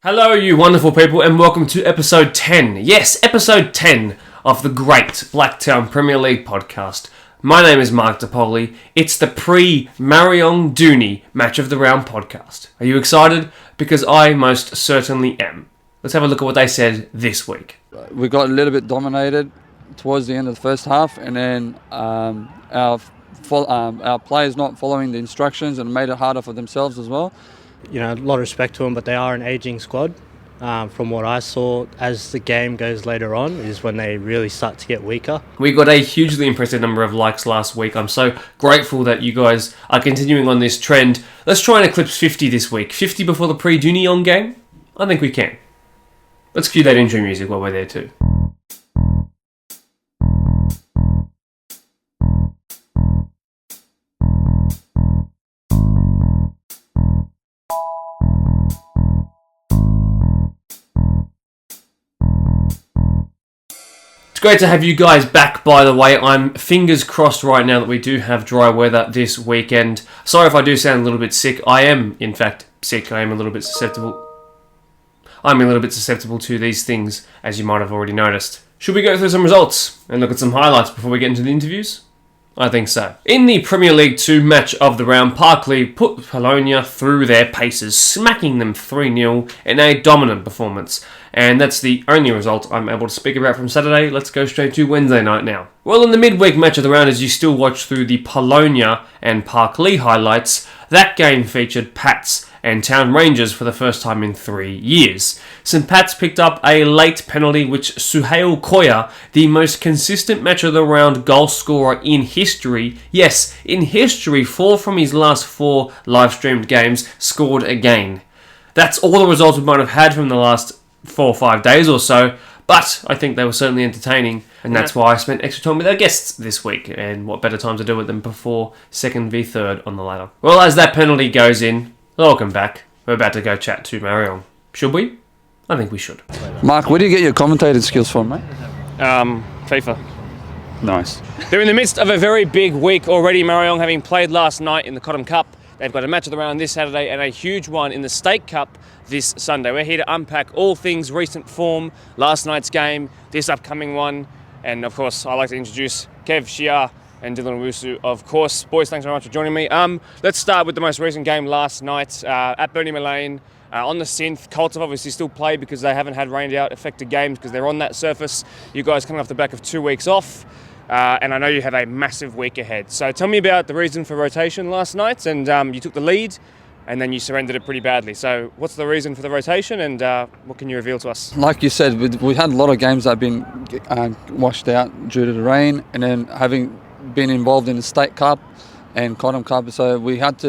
Hello, you wonderful people, and welcome to episode 10. Yes, episode 10 of the great Blacktown Premier League podcast. My name is Mark DePoli. It's the pre-Marion Dooney Match of the Round podcast. Are you excited? Because I most certainly am. Let's have a look at what they said this week. We got a little bit dominated towards the end of the first half, and then our players not following the instructions and made it harder for themselves as well. You know, a lot of respect to them, but they are an ageing squad. From what I saw, as the game goes later on, is when they really start to get weaker. We got a hugely impressive number of likes last week. I'm so grateful that you guys are continuing on this trend. Let's try and eclipse 50 this week. 50 before the pre-Dooney game? I think we can. Let's cue that intro music while we're there too. It's great to have you guys back, by the way. I'm fingers crossed right now that we do have dry weather this weekend. Sorry if I do sound a little bit sick. I am, in fact, sick. I am a little bit susceptible. I'm a little bit susceptible to these things, as you might have already noticed. Should we go through some results and look at some highlights before we get into the interviews? I think so. In the Premier League 2 match of the round, Parkley put Bologna through their paces, smacking them 3-0 in a dominant performance. And that's the only result I'm able to speak about from Saturday. Let's go straight to Wednesday night now. Well, in the midweek match of the round, as you still watch through the Bologna and Parkley highlights, that game featured Pats and Town Rangers for the first time in 3 years. St. Pat's picked up a late penalty which Suhail Koya, the most consistent match of the round goal scorer in history, yes, in history, 4 from his last 4 live-streamed games, scored again. That's all the results we might have had from the last 4 or 5 days or so, but I think they were certainly entertaining, and that's why I spent extra time with our guests this week, and what better time to do with them before 2nd v 3rd on the ladder. Well, as that penalty goes in, welcome back. We're about to go chat to Marion. Should we? I think we should. Mark, where do you get your commentating skills from, mate? FIFA. Nice. They're in the midst of a very big week already, Marion, having played last night in the Cotton Cup. They've got a match of the round this Saturday and a huge one in the State Cup this Sunday. We're here to unpack all things recent form, last night's game, this upcoming one, and of course, I'd like to introduce Kev Shia and Dylan Owusu, of course. Boys, thanks very much for joining me. Let's start with the most recent game last night at Burnley Lane. On the synth, Colts have obviously still played because they haven't had rained out affected games because they're on that surface. You guys coming off the back of 2 weeks off. And I know you have a massive week ahead. So tell me about the reason for rotation last night. And you took the lead and then you surrendered it pretty badly. So what's the reason for the rotation and what can you reveal to us? Like you said, we had a lot of games that have been washed out due to the rain, and then having been involved in the State Cup and Cotton Cup, so we had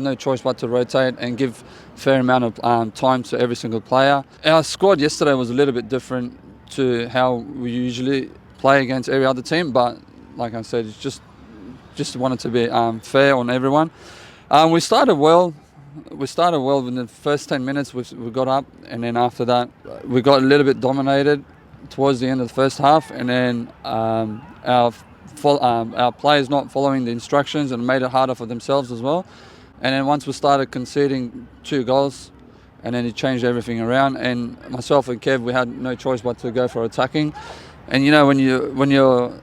no choice but to rotate and give a fair amount of time to every single player. Our squad yesterday was a little bit different to how we usually play against every other team, but like I said, it's just wanted to be fair on everyone. We started well. In the first 10 minutes. We got up, and then after that, we got a little bit dominated towards the end of the first half, and then our players not following the instructions and made it harder for themselves as well. And then once we started conceding 2 goals, and then it changed everything around. And myself and Kev, we had no choice but to go for attacking. And you know, when you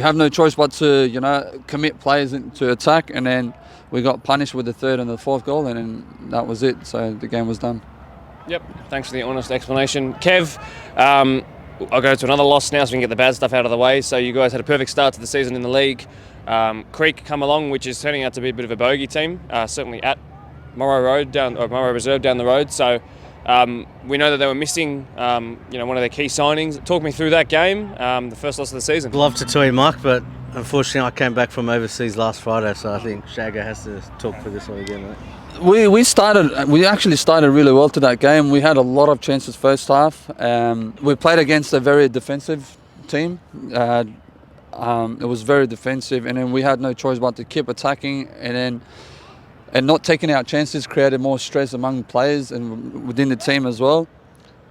have no choice but to commit players to attack, and then we got punished with the 3rd and the 4th goal, and then that was it. So the game was done. Yep, thanks for the honest explanation. Kev, I'll go to another loss now so we can get the bad stuff out of the way. So you guys had a perfect start to the season in the league. Creek come along, which is turning out to be a bit of a bogey team, certainly at Morrow Reserve down the road. So we know that they were missing one of their key signings. Talk me through that game, the first loss of the season. I'd love to tell you, Mark, but unfortunately I came back from overseas last Friday, so I think Shagger has to talk for this one again, mate. We actually started really well to that game. We had a lot of chances first half. We played against a very defensive team. It was very defensive, and then we had no choice but to keep attacking, and not taking out chances created more stress among players and within the team as well.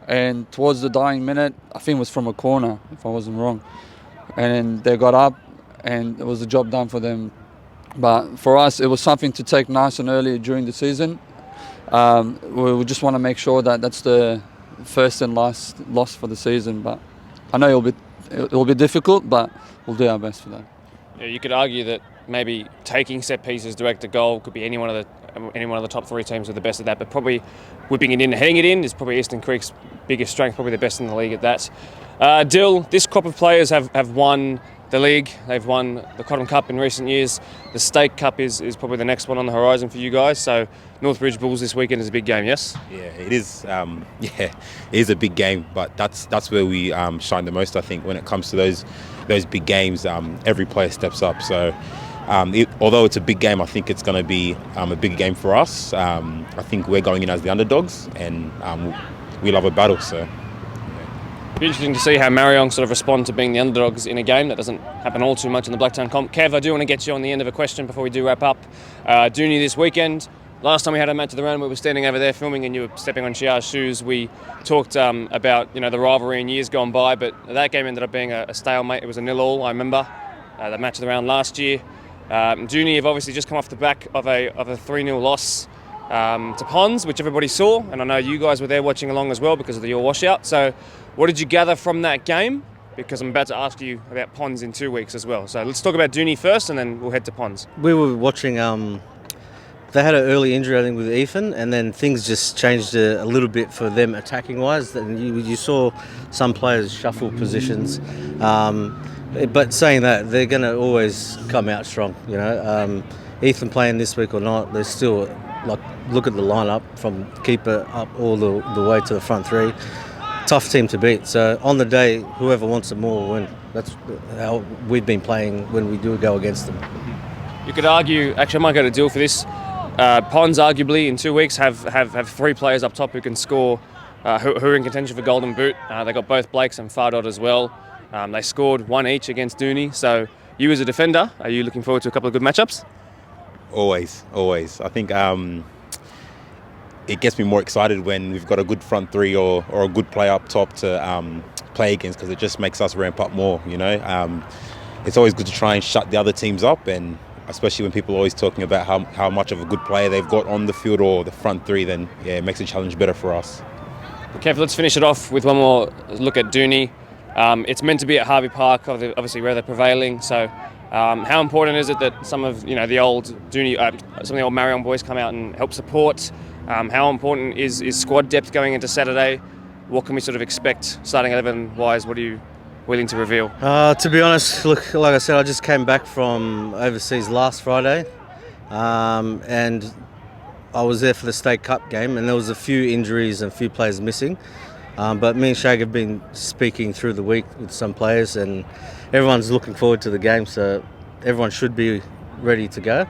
And towards the dying minute, I think it was from a corner, if I wasn't wrong, and they got up, and it was a job done for them. But for us, it was something to take nice and early during the season, We just want to make sure that that's the first and last loss for the season. But I know it'll be difficult, but we'll do our best for that. Yeah, you could argue that maybe taking set pieces direct to goal could be any one of the top three teams with the best at that, but probably whipping it in and heading it in is probably Eastern Creek's biggest strength, probably the best in the league at that. Dill, this crop of players have won the league. They've won the Cotton Cup in recent years. The State Cup is probably the next one on the horizon for you guys. So Northbridge Bulls this weekend is a big game, yes? Yeah, it is. It is a big game, but that's where we shine the most. I think when it comes to those big games, every player steps up. So although it's a big game, I think it's going to be a big game for us. I think we're going in as the underdogs, and we love a battle. So. It'd be interesting to see how Marion sort of respond to being the underdogs in a game. That doesn't happen all too much in the Blacktown comp. Kev, I do want to get you on the end of a question before we do wrap up. Dooney this weekend. Last time we had a match of the round, we were standing over there filming and you were stepping on Shia's shoes. We talked about the rivalry in years gone by, but that game ended up being a stalemate. It was a 0-0, I remember, the match of the round last year. Dooney have obviously just come off the back of a 3-0 loss to Ponds, which everybody saw, and I know you guys were there watching along as well because of your washout. So what did you gather from that game? Because I'm about to ask you about Ponds in 2 weeks as well. So let's talk about Dooney first and then we'll head to Ponds. We were watching, they had an early injury I think with Ethan, and then things just changed a little bit for them attacking wise. And you saw some players shuffle positions. But saying that, they're going to always come out strong. Ethan playing this week or not, they're still, look at the lineup from keeper up all the way to the front three. Tough team to beat. So on the day, whoever wants them more will win. That's how we've been playing when we do go against them. You could argue, actually I might go to Dill for this. Ponds arguably in 2 weeks have three players up top who can score, who are in contention for Golden Boot. They got both Blakes and Fardot as well. They scored one each against Dooney. So you as a defender, are you looking forward to a couple of good matchups? Always. I think it gets me more excited when we've got a good front three or a good player up top to play against, because it just makes us ramp up more. It's always good to try and shut the other teams up, and especially when people are always talking about how much of a good player they've got on the field or the front three, then it makes the challenge better for us. Kev, let's finish it off with one more look at Dooney. It's meant to be at Harvey Park, obviously where they're prevailing. So how important is it that some of the old Dooney, some of the old Marion boys come out and help support? How important is squad depth going into Saturday? What can we sort of expect starting 11 wise? What are you willing to reveal? To be honest, look, like I said, I just came back from overseas last Friday, and I was there for the State Cup game, and there was a few injuries and a few players missing. But me and Shag have been speaking through the week with some players, and everyone's looking forward to the game, so everyone should be ready to go.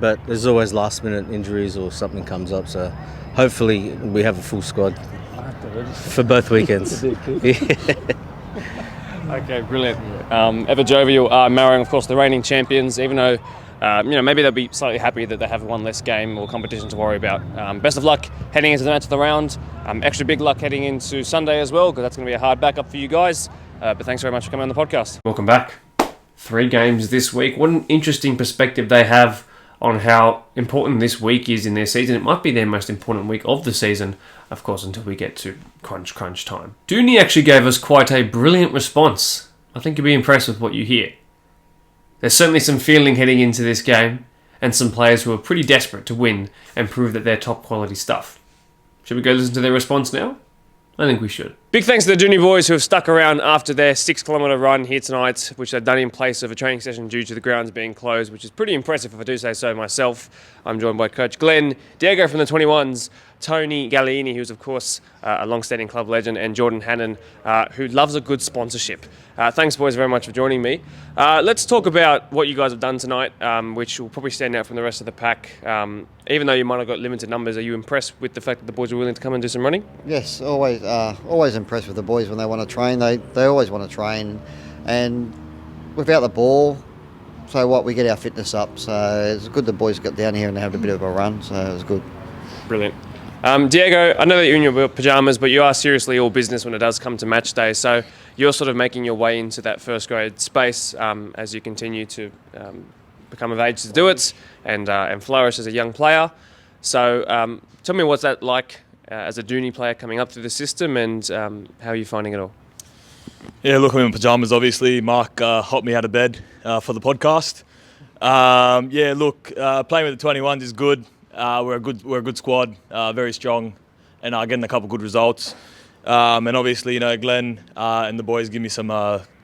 But there's always last-minute injuries or something comes up, so hopefully we have a full squad for both weekends. Okay, brilliant. Ever jovial. Marion, of course, the reigning champions, even though maybe they'll be slightly happy that they have one less game or competition to worry about. Best of luck heading into the match of the round. Extra big luck heading into Sunday as well, because that's going to be a hard backup for you guys. But thanks very much for coming on the podcast. Welcome back. 3 games this week. What an interesting perspective they have on how important this week is in their season. It might be their most important week of the season, of course, until we get to crunch time. Dooney actually gave us quite a brilliant response. I think you'll be impressed with what you hear. There's certainly some feeling heading into this game, and some players who are pretty desperate to win and prove that they're top quality stuff. Should we go listen to their response now? I think we should. Big thanks to the Dooney boys who have stuck around after their 6-kilometre run here tonight, which they've done in place of a training session due to the grounds being closed, which is pretty impressive if I do say so myself. I'm joined by Coach Glenn, Diego from the 21s, Tony Galliini, who's of course a long-standing club legend, and Jordan Hannon, who loves a good sponsorship. Thanks boys very much for joining me. Let's talk about what you guys have done tonight, which will probably stand out from the rest of the pack. Even though you might have got limited numbers, are you impressed with the fact that the boys were willing to come and do some running? Yes, always impressed with the boys when they want to train. They always want to train, and without the ball, so what, we get our fitness up. So it's good the boys got down here and had a bit of a run, so it was good. Brilliant. Diego, I know that you're in your pyjamas, but you are seriously all business when it does come to match day. So you're sort of making your way into that first grade space as you continue to become of age to do it and flourish as a young player. So tell me what's that like as a Dooney player coming up through the system, and how are you finding it all? Yeah, look, I'm in pyjamas, obviously. Mark helped me out of bed for the podcast. Playing with the 21s is good. We're a good squad, very strong, and getting a couple good results. And obviously, Glenn and the boys give me some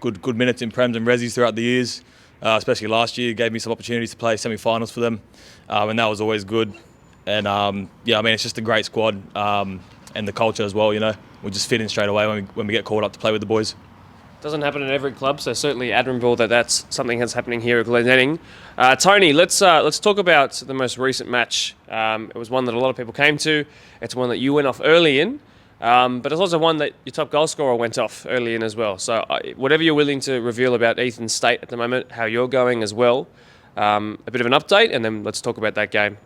good minutes in Prems and Resis throughout the years, especially last year. Gave me some opportunities to play semi-finals for them, and that was always good. And it's just a great squad, and the culture as well. We just fit in straight away when we get called up to play with the boys. Doesn't happen in every club, so certainly admirable that's something that's happening here at Glendenning. Tony, let's talk about the most recent match. It was one that a lot of people came to. It's one that you went off early in, but it's also one that your top goal scorer went off early in as well. So whatever you're willing to reveal about Ethan State at the moment, how you're going as well, a bit of an update, and then let's talk about that game.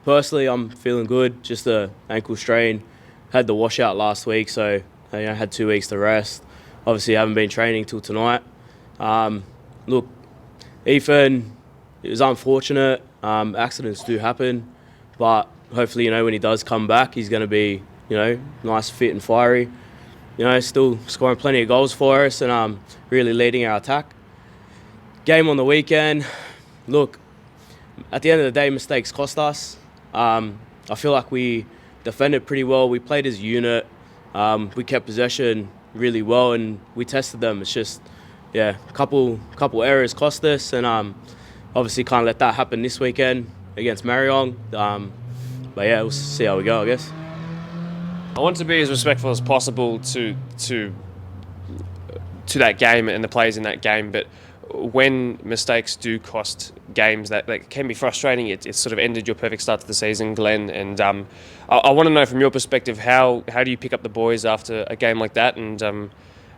Personally, I'm feeling good. Just a ankle strain. Had the washout last week, so I had 2 weeks to rest. Obviously, I haven't been training till tonight. Look, Ethan, it was unfortunate. Accidents do happen, but hopefully, when he does come back, he's going to be, nice, fit and fiery. Still scoring plenty of goals for us and really leading our attack. Game on the weekend. Look, at the end of the day, mistakes cost us. I feel like we defended pretty well. We played as a unit. We kept possession really well, and we tested them. It's just, a couple errors cost us, and obviously can't let that happen this weekend against Mariong. We'll see how we go, I guess. I want to be as respectful as possible to that game and the players in that game, but when mistakes do cost games, that can be frustrating. It's sort of ended your perfect start to the season, Glenn. And I want to know from your perspective, how do you pick up the boys after a game like that? And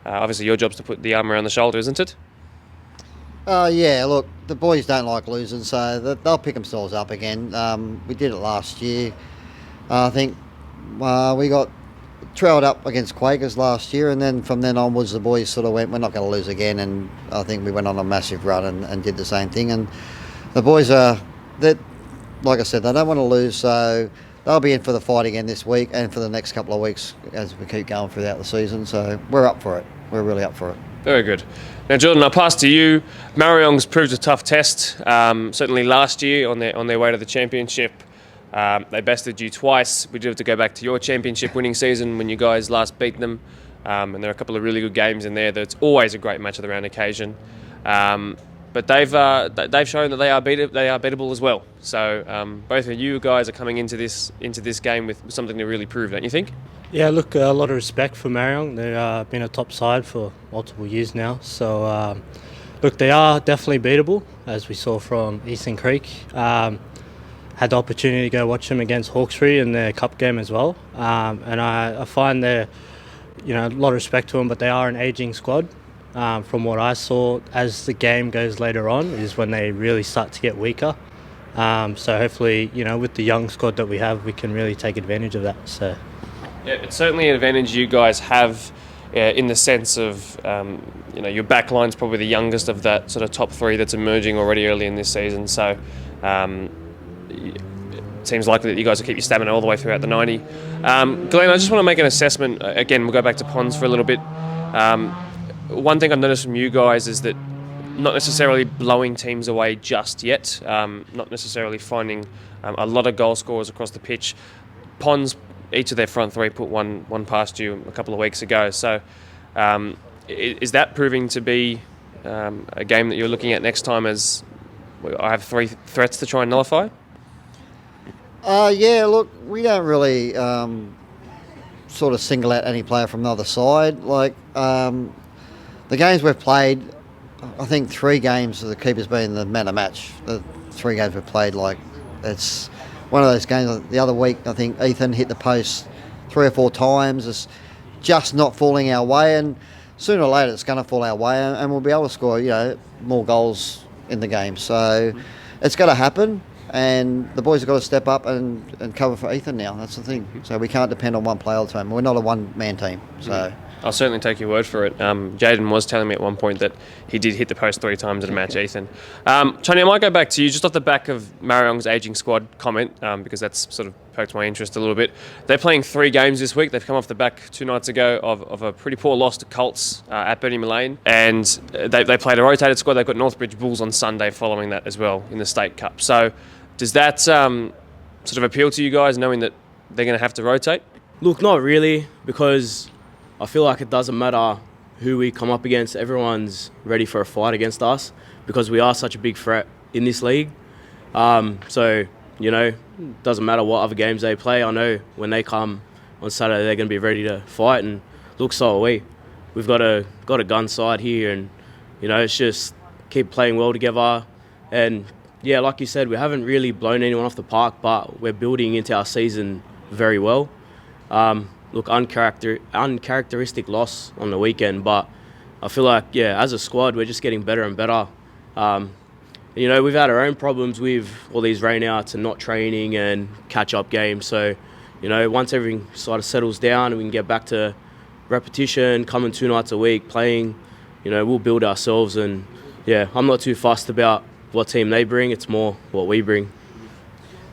obviously your job's to put the arm around the shoulder, isn't it? Look, the boys don't like losing, so they'll pick themselves up again. We did it last year. I think we got trailed up against Quakers last year, and then from then onwards the boys sort of went, we're not going to lose again, and I think we went on a massive run and did the same thing. And the boys like I said, they don't want to lose, so they'll be in for the fight again this week and for the next couple of weeks as we keep going throughout the season. So we're up for it. We're really up for it. Very good. Now, Jordan, I'll pass to you. Mariong's proved a tough test. Certainly last year on their way to the championship. They bested you twice. We do have to go back to your championship winning season when you guys last beat them. And there are a couple of really good games in there. That's always a great match of the round occasion. But they've shown that they are beatable as well. So both of you guys are coming into this game with something to really prove, don't you think? Yeah, look, a lot of respect for Mariong. They've been a top side for multiple years now. So look, they are definitely beatable, as we saw from Eastern Creek. Had the opportunity to go watch them against Hawkesbury in their cup game as well. And I find they're, a lot of respect to them, but they are an ageing squad. From what I saw, as the game goes later on, is when they really start to get weaker. So hopefully, with the young squad that we have, we can really take advantage of that. So, yeah, it's certainly an advantage you guys have in the sense of, your back line's probably the youngest of that sort of top three that's emerging already early in this season. So, it seems likely that you guys will keep your stamina all the way throughout the 90. Glenn, I just want to make an assessment. Again, we'll go back to Ponds for a little bit. One thing I've noticed from you guys is that not necessarily blowing teams away just yet, not necessarily finding a lot of goal scorers across the pitch. Ponds, each of their front three put one past you a couple of weeks ago. So is that proving to be a game that you're looking at next time as I have three threats to try and nullify? Look, we don't really sort of single out any player from the other side. Like, the games we've played, I think 3 games the keeper's been the man of match. The 3 games we've played, like, it's one of those games. The other week, I think Ethan hit the post 3 or 4 times. It's just not falling our way, and sooner or later it's going to fall our way, and we'll be able to score, more goals in the game. So it's got to happen, and the boys have got to step up and cover for Ethan now. That's the thing. So we can't depend on one player all the time. We're not a one-man team. So I'll certainly take your word for it. Jaden was telling me at one point that he did hit the post 3 times in a match, Ethan. Tony, I might go back to you just off the back of Mariong's ageing squad comment, because that's sort of poked my interest a little bit. They're playing 3 games this week. They've come off the back 2 nights ago of a pretty poor loss to Colts at Bernie Mullane, and they played a rotated squad. They've got Northbridge Bulls on Sunday following that as well in the State Cup. So does that sort of appeal to you guys, knowing that they're going to have to rotate? Look, not really, because I feel like it doesn't matter who we come up against. Everyone's ready for a fight against us because we are such a big threat in this league. So, you know, it doesn't matter what other games they play. I know when they come on Saturday, they're going to be ready to fight, and look, so are we. We've got a gun side here, and, you know, it's just keep playing well together. And, yeah, like you said, we haven't really blown anyone off the park, but we're building into our season very well. Look, uncharacteristic loss on the weekend, but I feel like, yeah, as a squad, we're just getting better and better. You know, we've had our own problems with all these rainouts and not training and catch-up games. So, you know, once everything sort of settles down and we can get back to repetition, coming 2 nights a week, playing, you know, we'll build ourselves. And, yeah, I'm not too fussed about what team they bring. It's more what we bring.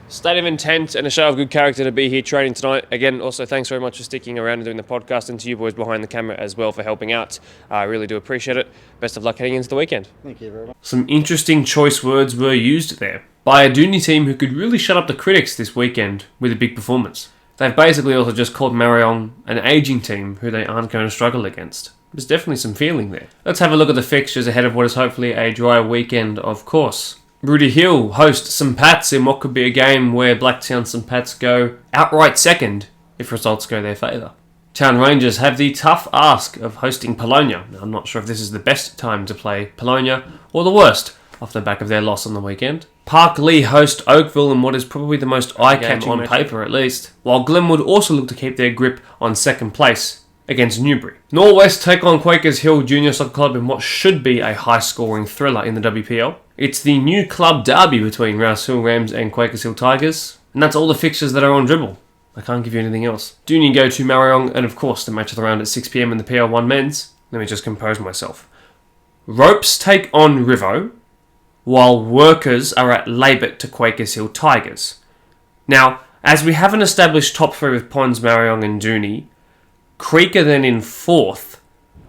State of intent and a show of good character to be here training tonight. Again, also thanks very much for sticking around and doing the podcast, and to you boys behind the camera as well for helping out. I really do appreciate it. Best of luck heading into the weekend. Thank you very much. Some interesting choice words were used there by a Dooney team who could really shut up the critics this weekend with a big performance. They've basically also just called Mariong an ageing team who they aren't going to struggle against. There's definitely some feeling there. Let's have a look at the fixtures ahead of what is hopefully a dry weekend, of course. Rooty Hill host St Pat's in what could be a game where Blacktown St Pat's go outright second if results go their favour. Town Rangers have the tough ask of hosting Polonia. Now, I'm not sure if this is the best time to play Polonia or the worst off the back of their loss on the weekend. Park Lee host Oakville in what is probably the most eye-catching on paper at least, while Glenwood also look to keep their grip on second place against Newbury. Norwest take on Quakers Hill Junior Soccer Club in what should be a high-scoring thriller in the WPL. It's the new club derby between Rouse Hill Rams and Quakers Hill Tigers, and that's all the fixtures that are on Dribble. I can't give you anything else. Dooney go to Mariong, and of course the match of the round at 6 PM in the PL1 men's. Let me just compose myself. Ropes take on Rivo, while Workers are at Labert to Quakers Hill Tigers. Now, as we have an established top 3 with Pons, Mariong and Dooney, Creek are then in 4th,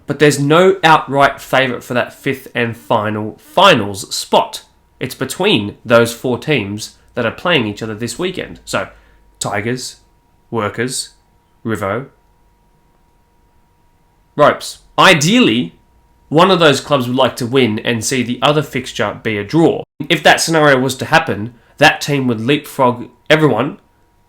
but there's no outright favourite for that 5th and finals spot. It's between those 4 teams that are playing each other this weekend. So, Tigers, Workers, Rivo, Ropes. Ideally, one of those clubs would like to win and see the other fixture be a draw. If that scenario was to happen, that team would leapfrog everyone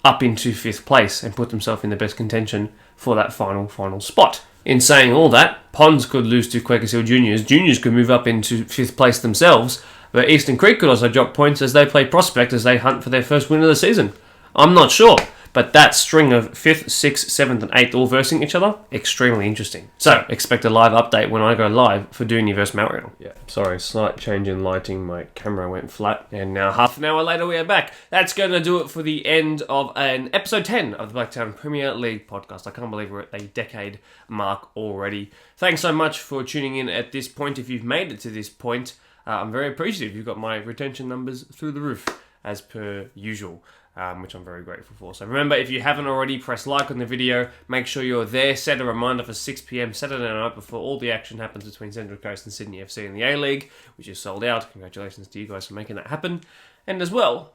up into 5th place and put themselves in the best contention for that final spot. In saying all that, Pons could lose to Quakers Hill Juniors. Juniors could move up into 5th place themselves, but Eastern Creek could also drop points as they play Prospect as they hunt for their first win of the season. I'm not sure, but that string of 5th, 6th, 7th and 8th all versing each other, extremely interesting. So, expect a live update when I go live for Dooney vs Mariong. Yeah, sorry, slight change in lighting, my camera went flat, and now half an hour later we are back. That's going to do it for the end of an episode 10 of the Blacktown Premier League podcast. I can't believe we're at the decade mark already. Thanks so much for tuning in at this point. If you've made it to this point, I'm very appreciative. You've got my retention numbers through the roof, as per usual. Which I'm very grateful for. So remember, if you haven't already, press like on the video. Make sure you're there. Set a reminder for 6 PM Saturday night before all the action happens between Central Coast and Sydney FC in the A-League, which is sold out. Congratulations to you guys for making that happen. And as well,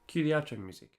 cue the outro music.